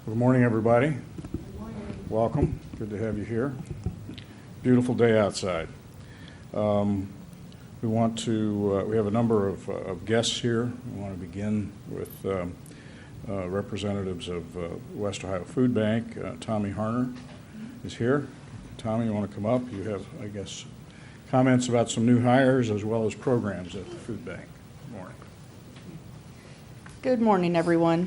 Good morning, everybody. Good morning. Welcome. Good to have you here. Beautiful day outside. We have a number of guests here. We want to begin with representatives of West Ohio Food Bank. Tommy Harner is here. Tommy, you want to come up? You have, I guess, comments about some new hires as well as programs at the food bank. Good morning. Good morning, everyone.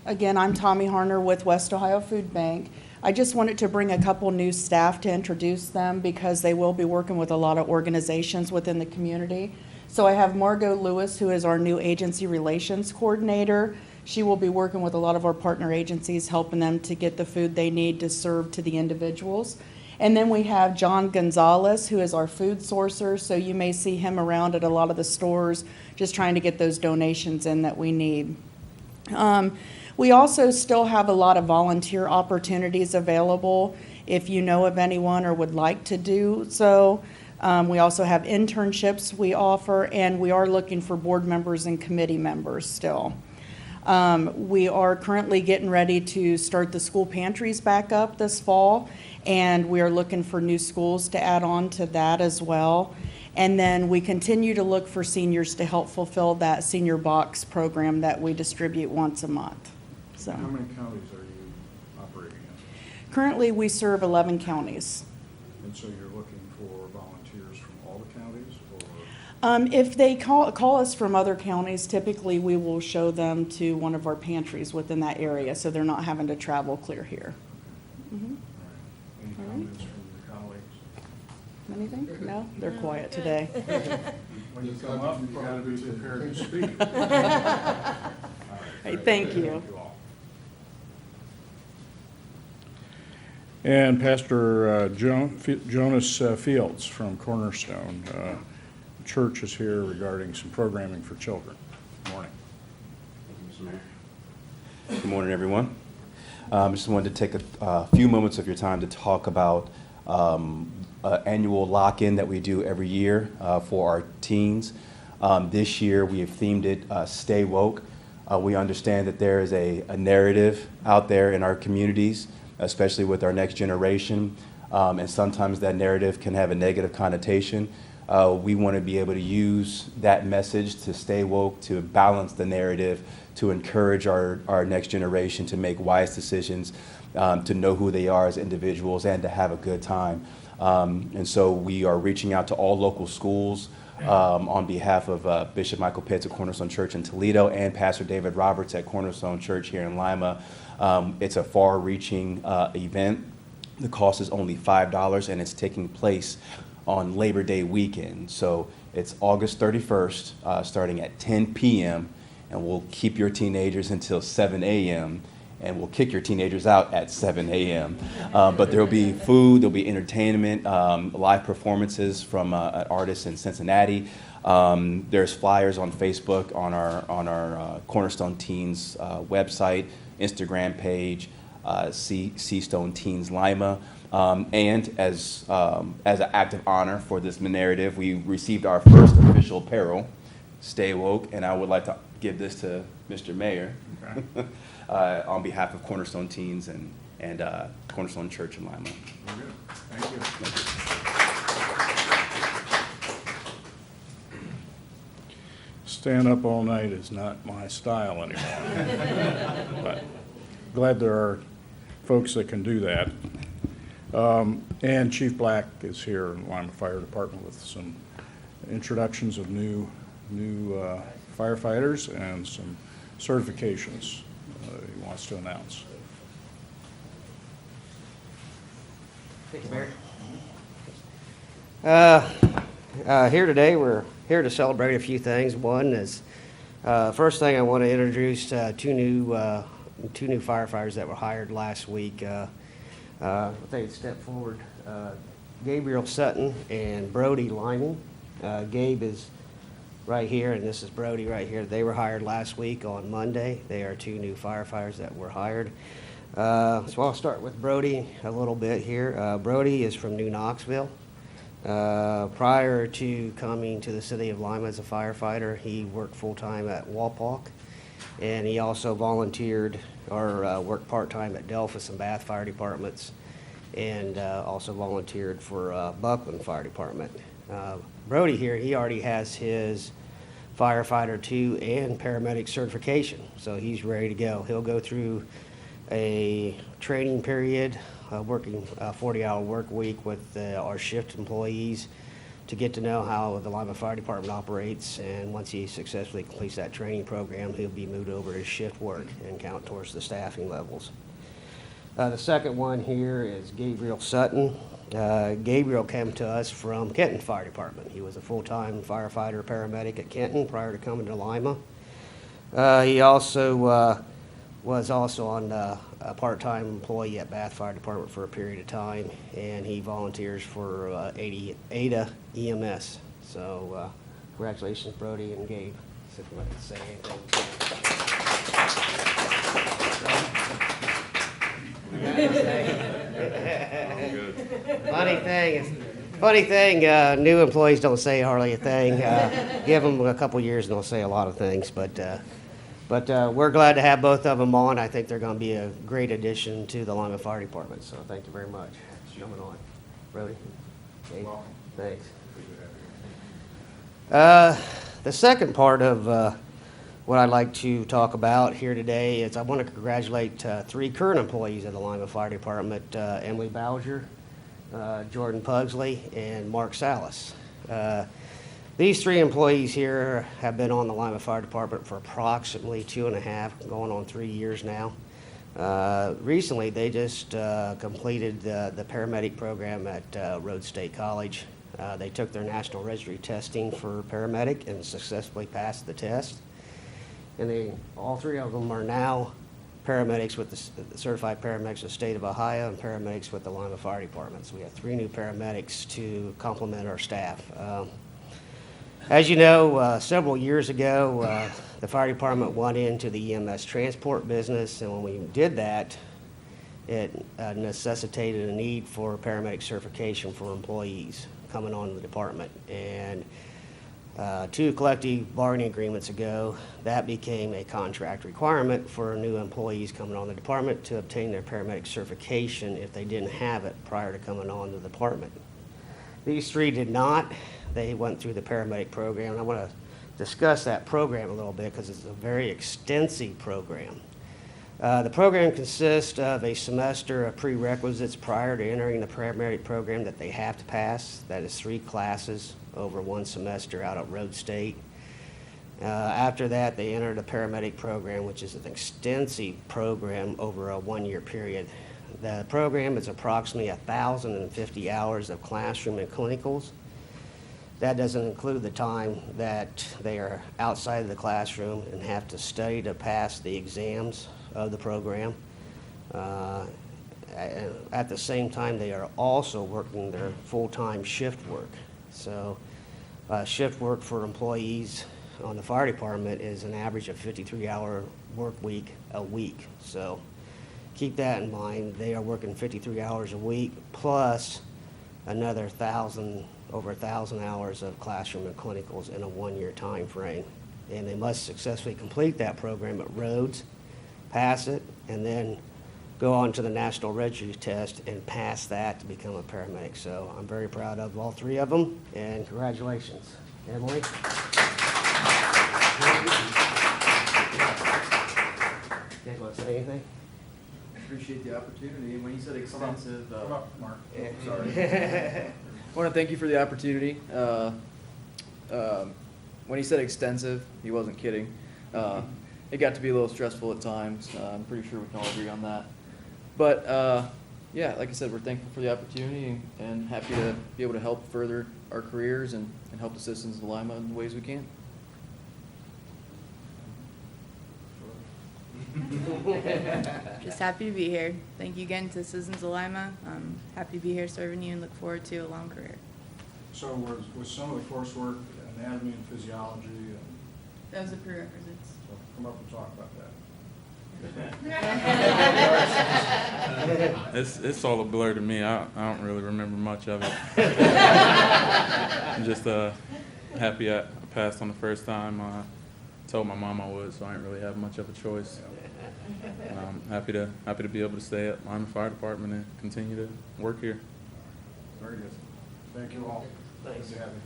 Again, I'm Tommy Harner with West Ohio Food Bank. I just wanted to bring a couple new staff to introduce them because they will be working with a lot of organizations within the community. So I have Margot Lewis, who is our new agency relations coordinator. She will be working with a lot of our partner agencies, helping them to get the food they need to serve to the individuals. And then we have John Gonzalez, who is our food sourcer. So you may see him around at a lot of the stores, just trying to get those donations in that we need. We also still have a lot of volunteer opportunities available if you know of anyone or would like to do so. We also have internships we offer, and we are looking for board members and committee members still. We are currently getting ready to start the school pantries back up this fall, and we are looking for new schools to add on to that as well. And then we continue to look for seniors to help fulfill that senior box program that we distribute once a month. So, How many counties are you operating in? currently, we serve 11 counties. And so you're looking for volunteers from all the counties, or? If they call us from other counties, typically we will show them to one of our pantries within that area, so they're not having to travel clear here. Mm-hmm. All right. Any comments from your colleagues? Anything? No? They're quiet today. When you come up, you got to be prepared to speak. All right. Hey, thank you. Thank you all. And Pastor Jonas Fields from Cornerstone. The church is here regarding some programming for children. Good morning. Good morning, everyone. I just wanted to take a few moments of your time to talk about an annual lock-in that we do every year for our teens. This year we have themed it Stay Woke. We understand that there is a narrative out there in our communities, especially with our next generation, and sometimes that narrative can have a negative connotation. We want to be able to use that message to stay woke, to balance the narrative, to encourage our next generation to make wise decisions, to know who they are as individuals, and to have a good time. And so we are reaching out to all local schools on behalf of Bishop Michael Pitts at Cornerstone Church in Toledo and Pastor David Roberts at Cornerstone Church here in Lima. It's a far-reaching event. The cost is only $5, and it's taking place on Labor Day weekend. So it's August 31st, starting at 10 p.m., and we'll keep your teenagers until 7 a.m., and we'll kick your teenagers out at 7 a.m. But there'll be food, there'll be entertainment, live performances from artists in Cincinnati. There's flyers on Facebook, on our Cornerstone Teens website, Instagram page, C-Stone Teens Lima. And as an act of honor for this narrative, we received our first official apparel, Stay Woke, and I would like to give this to Mr. Mayor. Okay. On behalf of Cornerstone Teens and Cornerstone Church in Lima. Very good. Thank you. Staying up all night is not my style anymore. But glad there are folks that can do that. And Chief Black is here in Lima Fire Department with some introductions of new firefighters and some certifications he wants to announce. Thank you, Mayor. Here today, we're here to celebrate a few things. One is, first thing I want to introduce two new firefighters that were hired last week. If they step forward, Gabriel Sutton and Brody Lyman. Gabe is right here, and this is Brody right here. They were hired last week on Monday. They are two new firefighters that were hired. So I'll start with Brody a little bit here. Brody is from New Knoxville. Prior to coming to the city of Lima as a firefighter, he worked full-time at Walpock. And he also volunteered or worked part-time at Delphus and Bath Fire Departments, and also volunteered for Buckland Fire Department. Brody here, he already has his firefighter 2 and paramedic certification, so he's ready to go. He'll go through a training period, working a 40-hour work week with our shift employees to get to know how the Lima Fire Department operates, and once he successfully completes that training program, he'll be moved over to shift work and count towards the staffing levels. The second one here is Gabriel Sutton. Gabriel came to us from Kenton Fire Department. He was a full-time firefighter, paramedic at Kenton prior to coming to Lima. He also was also on a part-time employee at Bath Fire Department for a period of time, and he volunteers for Ada EMS. So congratulations, Brody and Gabe. See if you want to say anything. Funny thing, new employees don't say hardly a thing. Give them a couple years and they'll say a lot of things, but we're glad to have both of them on. I think they're going to be a great addition to the Lima Fire Department, so thank you very much for coming on. Brody? Dave? Thanks. The second part of what I'd like to talk about here today is I want to congratulate 3 current employees of the Lima Fire Department, Emily Bowser, Jordan Pugsley, and Mark Salas. These 3 employees here have been on the Lima Fire Department for approximately 2.5, going on 3 years now. Recently, they just completed the paramedic program at Rhodes State College. They took their national registry testing for paramedic and successfully passed the test. And all 3 of them are now paramedics with the certified paramedics of the state of Ohio and paramedics with the Lima Fire Department. So we have 3 new paramedics to complement our staff. As you know, several years ago, the fire department went into the EMS transport business, and when we did that, it necessitated a need for paramedic certification for employees coming on the department. And 2 collective bargaining agreements ago, that became a contract requirement for new employees coming on the department to obtain their paramedic certification if they didn't have it prior to coming on the department. These 3 did not. They went through the paramedic program, and I want to discuss that program a little bit because it's a very extensive program. The program consists of a semester of prerequisites prior to entering the paramedic program that they have to pass. That is 3 classes over 1 semester out at Rhodes State. After that, they enter the paramedic program, which is an extensive program over a 1-year period. The program is approximately 1,050 hours of classroom and clinicals. That doesn't include the time that they are outside of the classroom and have to study to pass the exams of the program. At the same time, they are also working their full-time shift work. So shift work for employees on the fire department is an average of 53-hour work week a week. So keep that in mind. They are working 53 hours a week plus another over 1,000 hours of classroom and clinicals in a 1-year time frame. And they must successfully complete that program at Rhodes, pass it, and then go on to the national registry test and pass that to become a paramedic. So I'm very proud of all 3 of them, and congratulations. Emily? You guys want to say anything? Appreciate the opportunity. And when you said extensive, Come up, Mark. sorry. I want to thank you for the opportunity. When he said extensive, he wasn't kidding. It got to be a little stressful at times. I'm pretty sure we can all agree on that. But yeah, like I said, we're thankful for the opportunity and happy to be able to help further our careers and help the citizens of Lima in the ways we can. Just happy to be here. Thank you again to the citizens of Lima. I'm happy to be here serving you and look forward to a long career. So was some of the coursework anatomy and physiology, and That was the prerequisites. so come up and talk about that. It's all a blur to me. I don't really remember much of it. I'm just happy I passed on the first time. told my mom I would, so I didn't really have much of a choice. And I'm happy to be able to stay at Lima Fire Department and continue to work here. Very good. Thank you all. Thanks. Good to have you.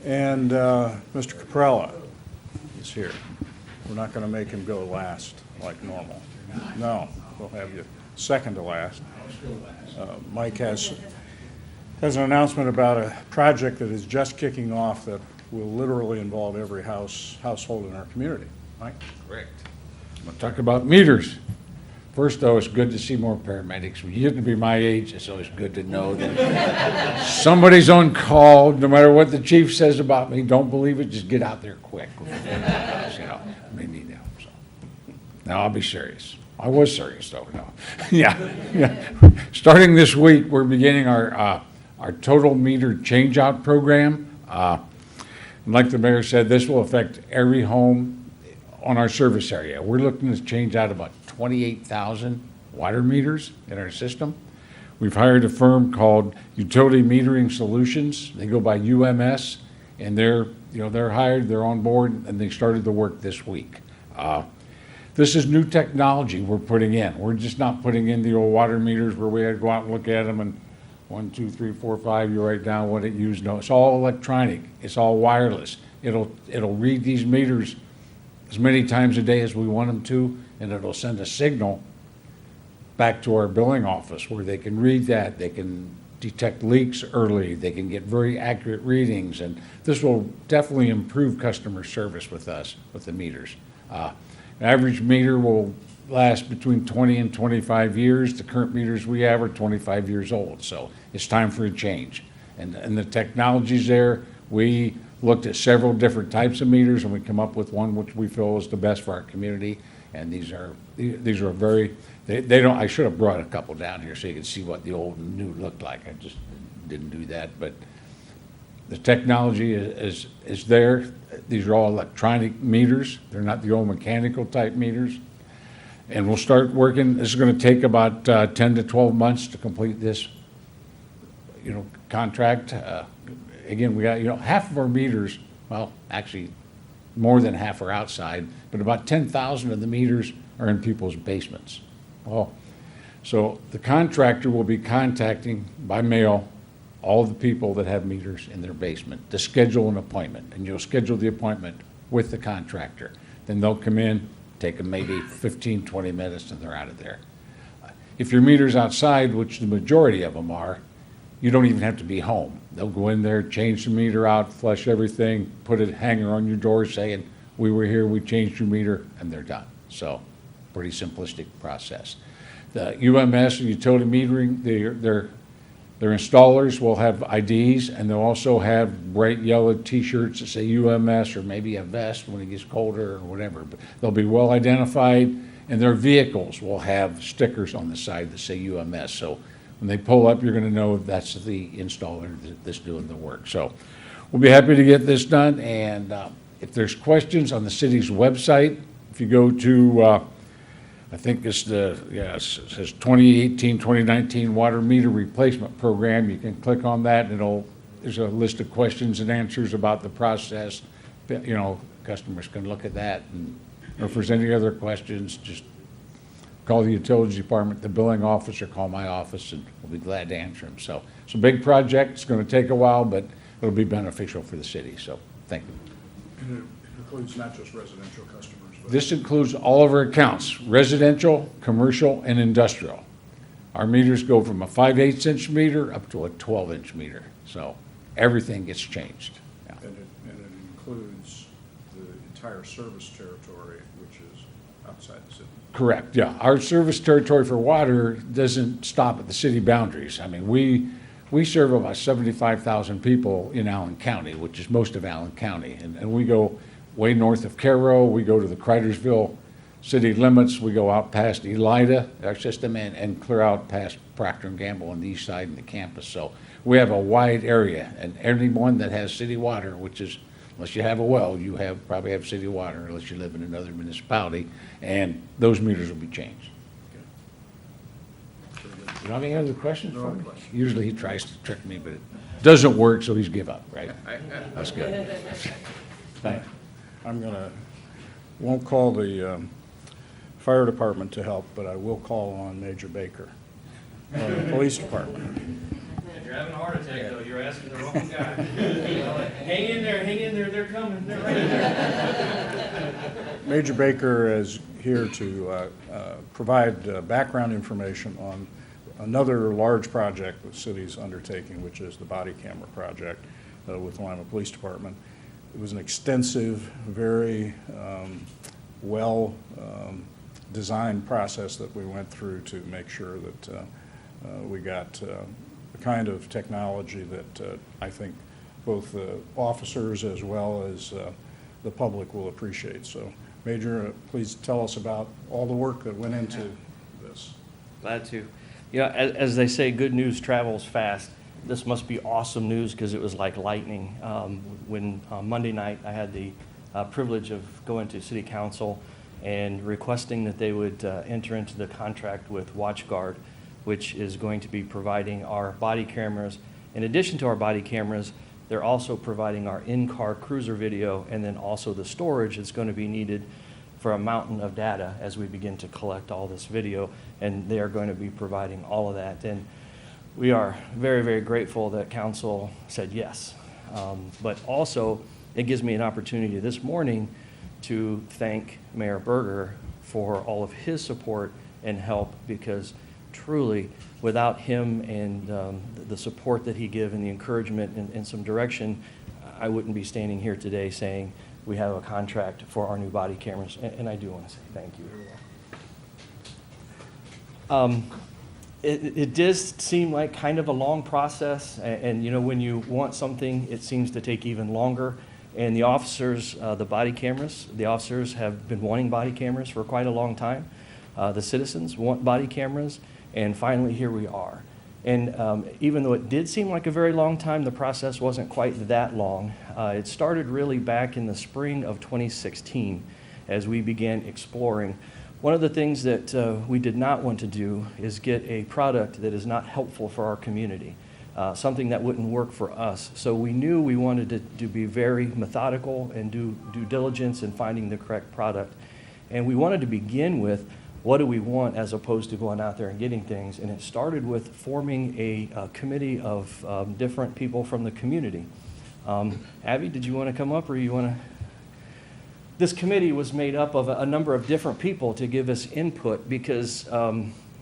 And Mr. Caprella is here. We're not going to make him go last like normal. No, we'll have you second to last. Mike has an announcement about a project that is just kicking off that will literally involve every household in our community. Mike? Correct. I'm going to talk about meters. First, though, it's good to see more paramedics. When you get to be my age, it's always good to know that somebody's on call, no matter what the chief says about me. Don't believe it, just get out there quick. You know, may need help. So. Now, I'll be serious. I was serious, though. No. Yeah. Starting this week, we're beginning our total meter change-out program. Like the mayor said, this will affect every home on our service area. We're looking to change out about 28,000 water meters in our system. We've hired a firm called Utility Metering Solutions. They go by UMS, and they're hired, they're on board, and they started the work this week. This is new technology we're putting in. We're just not putting in the old water meters where we had to go out and look at them and 1, 2, 3, 4, 5, you write down what it used. No, it's all electronic. It's all wireless. It'll read these meters as many times a day as we want them to, and it'll send a signal back to our billing office where they can read that. They can detect leaks early. They can get very accurate readings, and this will definitely improve customer service with us, with the meters. An average meter will last between 20 and 25 years. The current meters we have are 25 years old, so it's time for a change. And the technology's there. We looked at several different types of meters, and we come up with one which we feel is the best for our community. And these are very, they don't, I should have brought a couple down here so you could see what the old and new looked like. I just didn't do that, but the technology is there. These are all electronic meters. They're not the old mechanical type meters. And we'll start working. This is going to take about 10 to 12 months to complete this, contract. Again, we got, half of our meters, well, actually more than half are outside, but about 10,000 of the meters are in people's basements. Well, so the contractor will be contacting by mail all the people that have meters in their basement to schedule an appointment, and you'll schedule the appointment with the contractor. Then they'll come in, take them maybe 15, 20 minutes, and they're out of there. If your meter's outside, which the majority of them are, you don't even have to be home. They'll go in there, change the meter out, flush everything, put a hanger on your door saying, we were here, we changed your meter, and they're done. So, pretty simplistic process. The UMS and utility metering, their installers will have IDs, and they'll also have bright yellow T-shirts that say UMS, or maybe a vest when it gets colder or whatever. But they'll be well identified, and their vehicles will have stickers on the side that say UMS. So when they pull up, you're going to know that's the installer that's doing the work. So we'll be happy to get this done. And if there's questions on the city's website, if you go to, I think it's it says 2018-2019 Water Meter Replacement Program. You can click on that, and there's a list of questions and answers about the process. Customers can look at that. And or if there's any other questions, just call the utilities department, the billing office, or call my office, and we'll be glad to answer them. So it's a big project. It's going to take a while, but it'll be beneficial for the city. So thank you. And it includes not just residential customers, but This includes all of our accounts, residential, commercial, and industrial. Our meters go from a 5/8 inch meter up to a 12-inch meter. So everything gets changed. Yeah. and it includes the entire service territory, which is outside the city. Correct, yeah. Our service territory for water doesn't stop at the city boundaries. I mean, we serve about 75,000 people in Allen County, which is most of Allen County. And we go way north of Cairo. We go to the Cridersville city limits. We go out past Elida, our system, and clear out past Procter & Gamble on the east side and the campus. So we have a wide area. And anyone that has city water, which is, unless you have a well, you probably have city water, unless you live in another municipality, and those meters will be changed. You don't have any other questions for me? Usually he tries to trick me, but it doesn't work, so he's give up, right? That's good. Thanks. Won't call the fire department to help, but I will call on Major Baker, the police department. If you're having a heart attack, though, you're asking the wrong guy. Hang in there, they're coming, they're right there. Major Baker is here to provide background information on another large project the city's undertaking, which is the body camera project with the Lima Police Department. It was an extensive, very well-designed process that we went through to make sure that we got the kind of technology that I think both the officers as well as the public will appreciate. So, Major, please tell us about all the work that went into this. Glad to. You know, as they say, good news travels fast. This must be awesome news because it was like lightning. When Monday night I had the privilege of going to City Council and requesting that they would enter into the contract with WatchGuard, which is going to be providing our body cameras. In addition to our body cameras, they're also providing our in-car cruiser video and then also the storage that's going to be needed for a mountain of data as we begin to collect all this video, and they are going to be providing all of that. And we are very, very grateful that council said yes. But also, it gives me an opportunity this morning to thank Mayor Berger for all of his support and help, because truly, without him and the support that he gave and the encouragement and some direction, I wouldn't be standing here today saying we have a contract for our new body cameras, and I do want to say thank you. It does seem like kind of a long process, and you know, when you want something, it seems to take even longer. And the officers, the body cameras, the officers have been wanting body cameras for quite a long time. The citizens want body cameras, and finally here we are. And even though it did seem like a very long time, the process wasn't quite that long. It started really back in the spring of 2016 as we began exploring. One of the things that we did not want to do is get a product that is not helpful for our community, something that wouldn't work for us. So we knew we wanted to be very methodical and do due diligence in finding the correct product. And we wanted to begin with, what do we want, as opposed to going out there and getting things. And it started with forming a committee of different people from the community. Abby, did you want to come up, or you want to? This committee was made up of a number of different people to give us input, because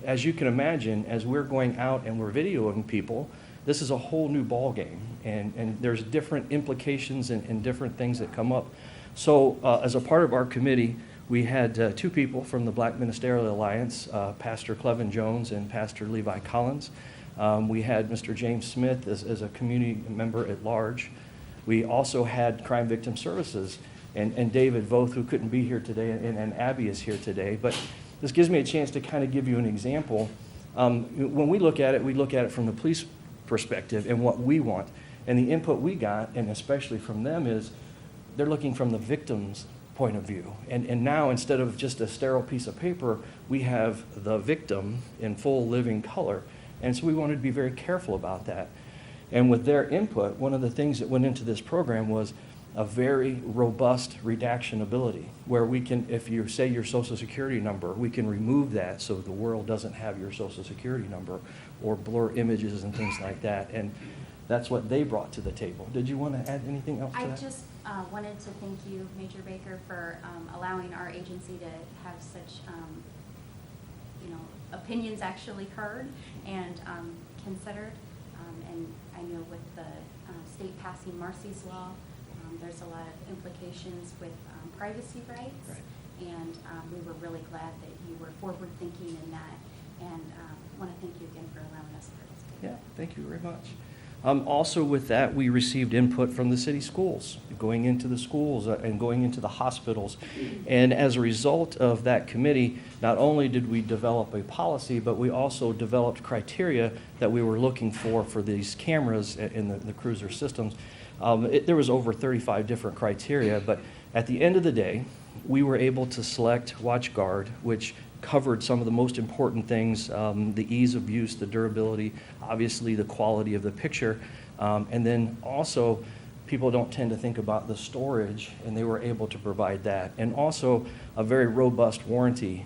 as you can imagine, as we're going out and we're videoing people, this is a whole new ball game, and there's different implications and different things that come up. So as a part of our committee, we had two people from the Black Ministerial Alliance, Pastor Clevin Jones and Pastor Levi Collins. We had Mr. James Smith as a community member at large. We also had Crime Victim Services and David Voth, who couldn't be here today, and Abby is here today. But this gives me a chance to kind of give you an example. When we look at it from the police perspective and what we want. And the input we got, and especially from them, is they're looking from the victim's point of view. And now, instead of just a sterile piece of paper, we have the victim in full living color. And so we wanted to be very careful about that. And with their input, one of the things that went into this program was a very robust redaction ability, where we can, if you say your social security number, we can remove that so the world doesn't have your social security number, or blur images and things like that. And that's what they brought to the table. Did you want to add anything else to that? I just wanted to thank you, Major Baker, for allowing our agency to have such, opinions actually heard and considered. And I know with the state passing Marcy's Law, there's a lot of implications with privacy rights. Right. And we were really glad that you were forward-thinking in that. And want to thank you again for allowing us to participate. Yeah, thank you very much. Also with that, we received input from the city schools, going into the schools and going into the hospitals. And as a result of that committee, not only did we develop a policy, but we also developed criteria that we were looking for these cameras in the cruiser systems. There was over 35 different criteria, but at the end of the day, we were able to select WatchGuard, which covered some of the most important things, the ease of use, the durability, obviously the quality of the picture, and then also people don't tend to think about the storage, and they were able to provide that. And also a very robust warranty.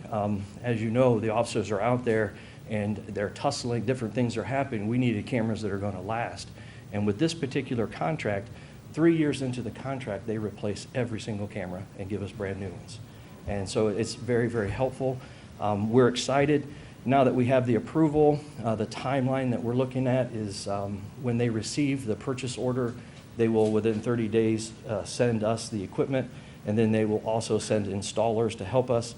As you know, the officers are out there and they're tussling, different things are happening. We needed cameras that are going to last. And with this particular contract, 3 years into the contract, they replace every single camera and give us brand new ones. And so it's very, very helpful. We're excited now that we have the approval. The timeline that we're looking at is when they receive the purchase order, they will, within 30 days, send us the equipment, and then they will also send installers to help us.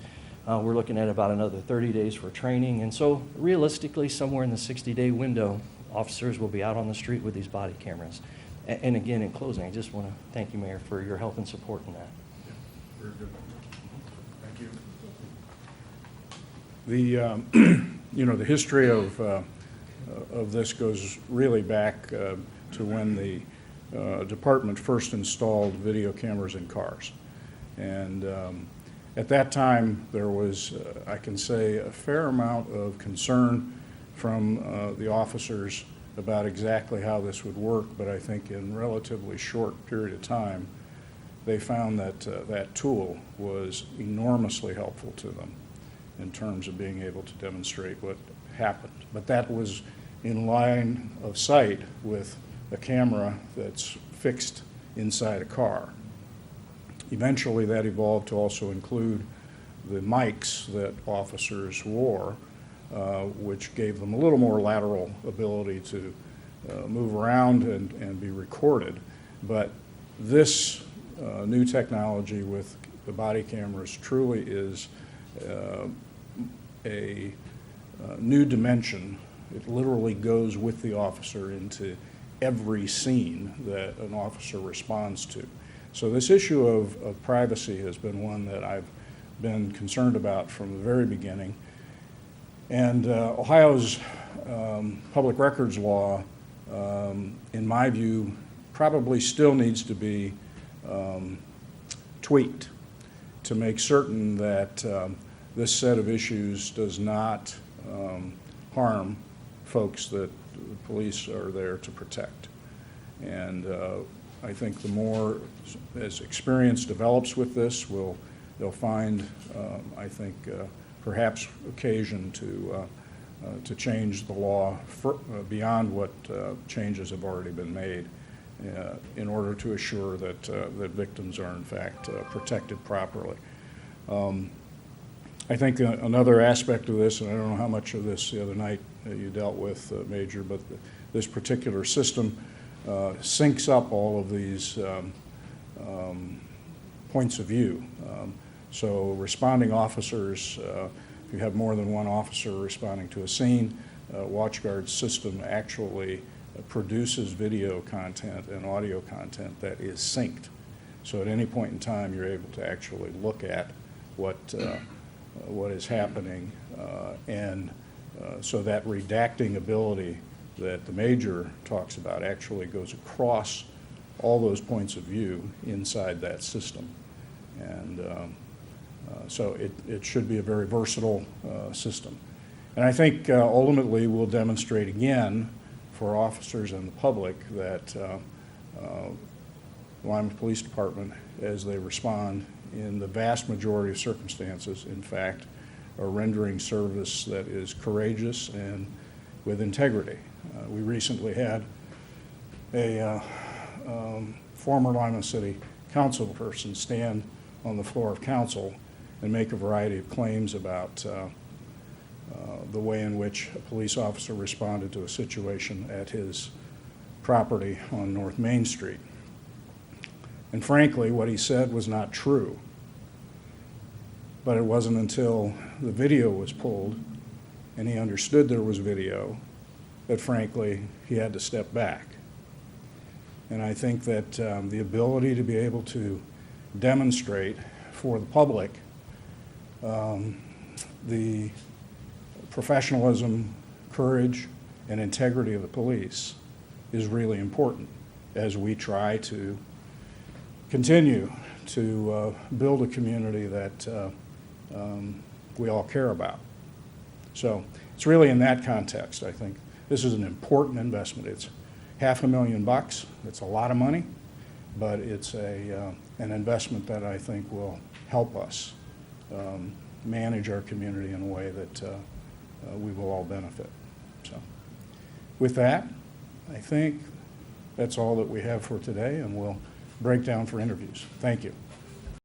We're looking at about another 30 days for training. And so realistically, somewhere in the 60-day window, officers will be out on the street with these body cameras. And again, in closing, I just want to thank you, Mayor, for your help and support in that. Very good. Thank you. The history of this goes really back to when the department first installed video cameras in cars. And at that time, there was, I can say, a fair amount of concern from the officers about exactly how this would work, but I think in a relatively short period of time, they found that that tool was enormously helpful to them in terms of being able to demonstrate what happened. But that was in line of sight with a camera that's fixed inside a car. Eventually, that evolved to also include the mics that officers wore, which gave them a little more lateral ability to move around and be recorded. But this new technology with the body cameras truly is a new dimension. It literally goes with the officer into every scene that an officer responds to. So this issue of privacy has been one that I've been concerned about from the very beginning. And Ohio's public records law, in my view, probably still needs to be tweaked to make certain that this set of issues does not harm folks that the police are there to protect. And I think the more as experience develops with this, they'll find, I think, perhaps occasion to change the law beyond what changes have already been made in order to assure that that victims are in fact protected properly. I think another aspect of this, and I don't know how much of this the other night you dealt with, Major, but this particular system syncs up all of these points of view. So responding officers, if you have more than one officer responding to a scene, WatchGuard's system actually produces video content and audio content that is synced. So at any point in time, you're able to actually look at what is happening, and so that redacting ability that the Major talks about actually goes across all those points of view inside that system. And so it should be a very versatile system. And I think ultimately we'll demonstrate again for officers and the public that Lima Police Department, as they respond in the vast majority of circumstances, in fact, are rendering service that is courageous and with integrity. We recently had a former Lima City Council person stand on the floor of council and make a variety of claims about the way in which a police officer responded to a situation at his property on North Main Street. And frankly, what he said was not true. But it wasn't until the video was pulled and he understood there was video that frankly he had to step back. And I think that the ability to be able to demonstrate for the public the professionalism, courage, and integrity of the police is really important as we try to continue to build a community that we all care about. So it's really in that context, I think. This is an important investment. It's $500,000. It's a lot of money, but it's an investment that I think will help us manage our community in a way that we will all benefit. So with that, I think that's all that we have for today, and we'll break down for interviews. Thank you.